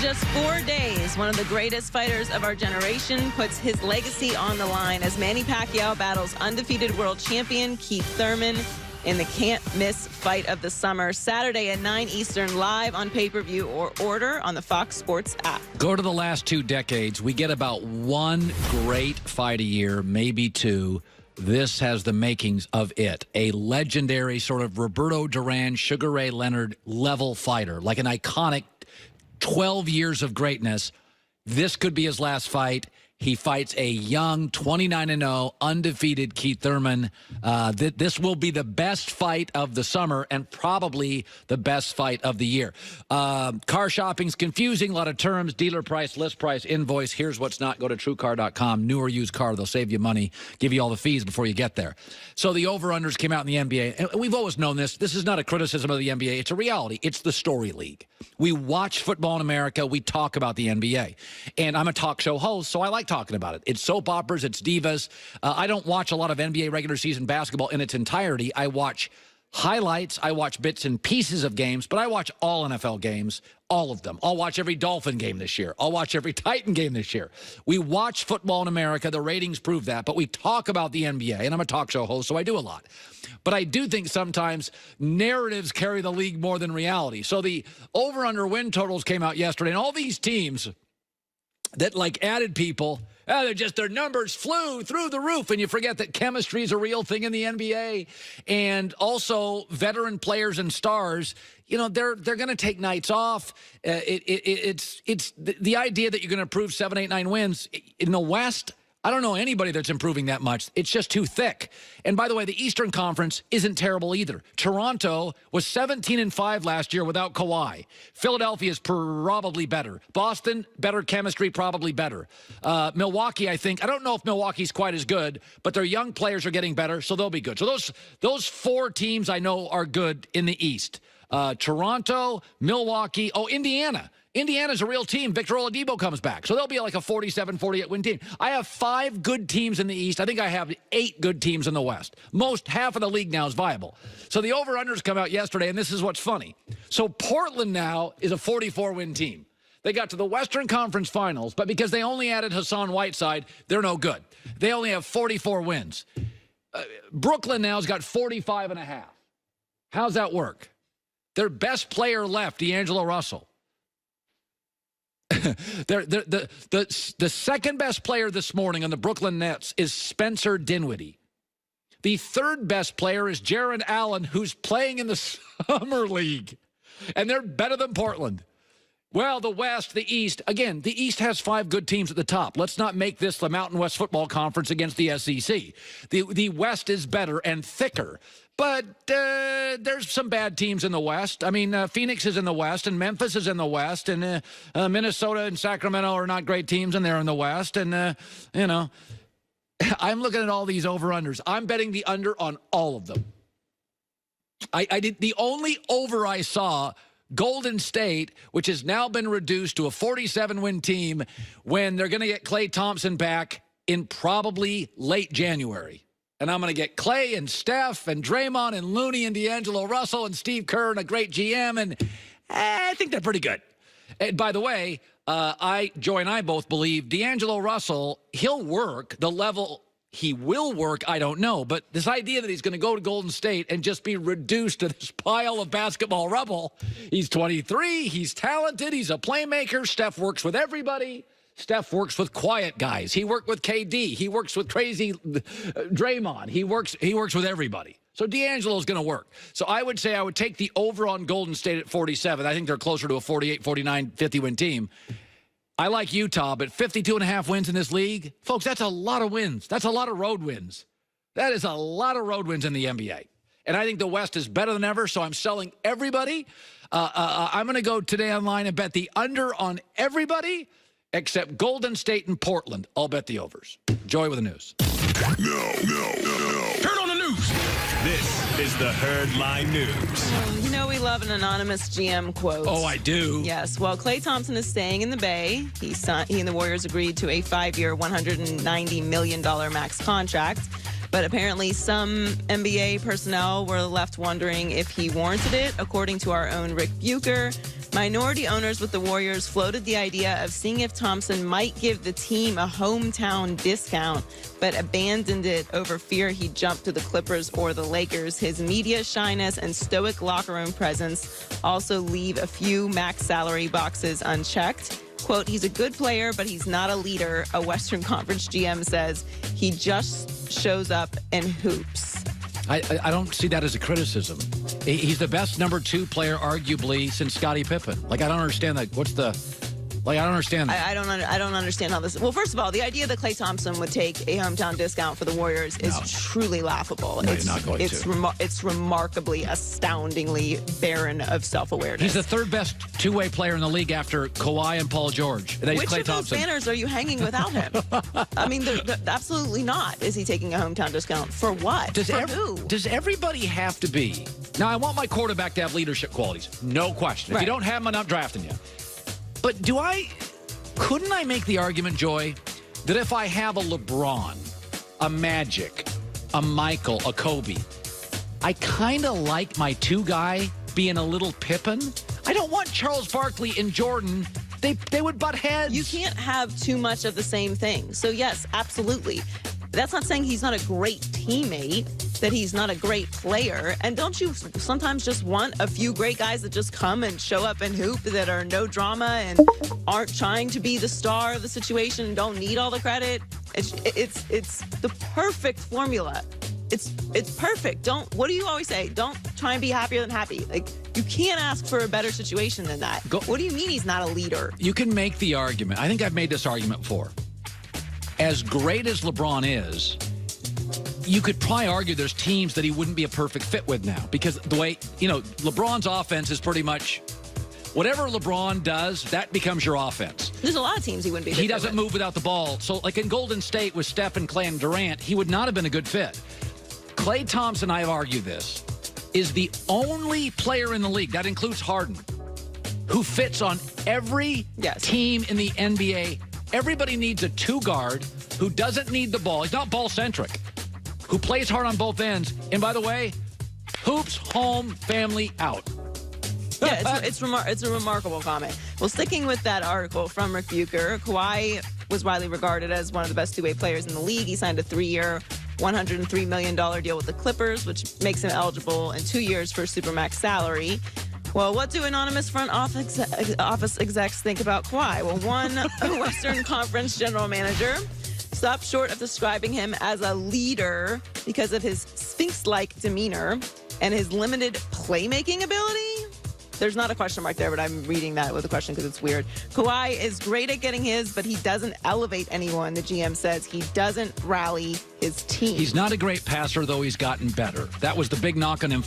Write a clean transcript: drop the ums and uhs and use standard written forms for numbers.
just 4 days, one of the greatest fighters of our generation puts his legacy on the line as Manny Pacuiao battles undefeated world champion Keith Thurman in the can't-miss fight of the summer. Saturday at 9 Eastern, live on pay-per-view or order on the Fox Sports app. Go to the last 2 decades. We get about one great fight a year, maybe 2. This has the makings of it. A legendary sort of Roberto Duran, Sugar Ray Leonard level fighter, like an iconic 12 years of greatness. This could be his last fight. He fights a young 29-0 undefeated Keith Thurman. This will be the best fight of the summer and probably the best fight of the year. Car shopping's confusing. A lot of terms: dealer price, list price, invoice. Here's what's not. Go to TrueCar.com. New or used car. They'll save you money, give you all the fees before you get there. So the over-unders came out in the NBA. And we've always known this. This is not a criticism of the NBA. It's a reality. It's the story league. We watch football in America. We talk about the NBA. And I'm a talk show host, so I like talking about it. It's soap operas. It's divas. I don't watch a lot of NBA regular season basketball in its entirety. I watch highlights. I watch bits and pieces of games, but I watch all NFL games, all of them. I'll watch every Dolphin game this year. I'll watch every Titan game this year. We watch football in America. The ratings prove that, but we talk about the NBA, and I'm a talk show host, so I do a lot. But I do think sometimes narratives carry the league more than reality. So the over-under win totals came out yesterday, and all these teams that, like, added people, their numbers flew through the roof, and you forget that chemistry is a real thing in the NBA. And also veteran players and stars, you know, they're going to take nights off. It's the idea that you're going to improve 7, 8, 9 wins in the West. I don't know anybody that's improving that much. It's just too thick. And by the way, the Eastern Conference isn't terrible either. Toronto was 17-5 last year without Kawhi. Philadelphia is probably better. Boston, better chemistry, probably better. Milwaukee, I don't know if Milwaukee's quite as good, but their young players are getting better, so they'll be good. So those 4 teams I know are good in the East. Toronto, Milwaukee, Indiana. Indiana's a real team. Victor Oladipo comes back. So they'll be like a 47-48 win team. I have 5 good teams in the East. I think I have 8 good teams in the West. Half of the league now is viable. So the over-unders come out yesterday, and this is what's funny. So Portland now is a 44-win team. They got to the Western Conference Finals, but because they only added Hassan Whiteside, they're no good. They only have 44 wins. Brooklyn now has got 45.5. How's that work? Their best player left, D'Angelo Russell. The second best player this morning on the Brooklyn Nets is Spencer Dinwiddie. The third best player is Jaron Allen, who's playing in the Summer League. And they're better than Portland. Well, the West, the East, again, the East has 5 good teams at the top. Let's not make this the Mountain West Football Conference against the SEC. The West is better and thicker. But there's some bad teams in the West. I mean, Phoenix is in the West, and Memphis is in the West, and Minnesota and Sacramento are not great teams, and they're in the West. And, you know, I'm looking at all these over-unders. I'm betting the under on all of them. I did the only over I saw, Golden State, which has now been reduced to a 47-win team when they're going to get Klay Thompson back in probably late January. And I'm going to get Clay and Steph and Draymond and Looney and D'Angelo Russell and Steve Kerr and a great GM. And I think they're pretty good. And by the way, Joy and I both believe D'Angelo Russell, he'll work. The level he will work, I don't know. But this idea that he's going to go to Golden State and just be reduced to this pile of basketball rubble. He's 23. He's talented. He's a playmaker. Steph works with everybody. Steph works with quiet guys. He worked with KD. He works with crazy Draymond. He works with everybody. So D'Angelo's going to work. So I would say I would take the over on Golden State at 47. I think they're closer to a 48, 49, 50-win team. I like Utah, but 52.5 wins in this league. Folks, that's a lot of wins. That's a lot of road wins. That is a lot of road wins in the NBA. And I think the West is better than ever, so I'm selling everybody. I'm going to go today online and bet the under on everybody except Golden State and Portland. I'll bet the overs. Joy with the news. No. Turn on the news. This is the Herdline News. You know we love an anonymous GM quote. Oh, I do. Yes. Well, Klay Thompson is staying in the Bay. He and the Warriors agreed to a 5-year, $190 million max contract. But apparently some NBA personnel were left wondering if he warranted it. According to our own Rick Bucher, Minority owners with the Warriors floated the idea of seeing if Thompson might give the team a hometown discount, but abandoned it over fear he'd jump to the Clippers or the Lakers. His media shyness and stoic locker room presence also leave a few max salary boxes unchecked. Quote, he's a good player, but he's not a leader, a Western Conference GM says. He just shows up and hoops. I don't see that as a criticism. He's the best number 2 player, arguably, since Scottie Pippen. Like, I don't understand that. I don't understand that. I don't understand how this... Well, first of all, the idea that Klay Thompson would take a hometown discount for the Warriors is truly laughable. No, you're not going to. It's remarkably, astoundingly barren of self-awareness. He's the 3rd best two-way player in the league after Kawhi and Paul George. Which of those banners are you hanging without him? I mean, they're absolutely not. Is he taking a hometown discount? For what? For who? Does everybody have to be... Now, I want my quarterback to have leadership qualities. No question. If you don't have them, I'm not drafting you. But couldn't I make the argument, Joy, that if I have a LeBron, a Magic, a Michael, a Kobe, I kind of like my 2 guy being a little Pippen? I don't want Charles Barkley and Jordan. They would butt heads. You can't have too much of the same thing. So, yes, absolutely. That's not saying he's not a great teammate, that he's not a great player. And don't you sometimes just want a few great guys that just come and show up and hoop, that are no drama and aren't trying to be the star of the situation and don't need all the credit? It's the perfect formula. It's perfect. What do you always say? Don't try and be happier than happy. Like, you can't ask for a better situation than that. What do you mean he's not a leader? You can make the argument. I think I've made this argument before. As great as LeBron is, you could probably argue there's teams that he wouldn't be a perfect fit with now, because the way, LeBron's offense is pretty much whatever LeBron does, that becomes your offense. There's a lot of teams he wouldn't be. He doesn't move without the ball. So, like in Golden State with Steph and Clay and Durant, he would not have been a good fit. Klay Thompson, I've argued this, is the only player in the league, that includes Harden, who fits on every team in the NBA. Everybody needs a 2-guard who doesn't need the ball. He's not ball-centric, who plays hard on both ends. And by the way, hoops, home, family, out. Yeah, it's a remarkable comment. Well, sticking with that article from Rick Bucher, Kawhi was widely regarded as one of the best 2-way players in the league. He signed a 3-year, $103 million deal with the Clippers, which makes him eligible in 2 years for Supermax salary. Well, what do anonymous front office execs think about Kawhi? Well, one Western Conference general manager stopped short of describing him as a leader because of his Sphinx-like demeanor and his limited playmaking ability. There's not a question mark there, but I'm reading that with a question because it's weird. Kawhi is great at getting his, but he doesn't elevate anyone, the GM says. He doesn't rally his team. He's not a great passer, though he's gotten better. That was the big knock on him.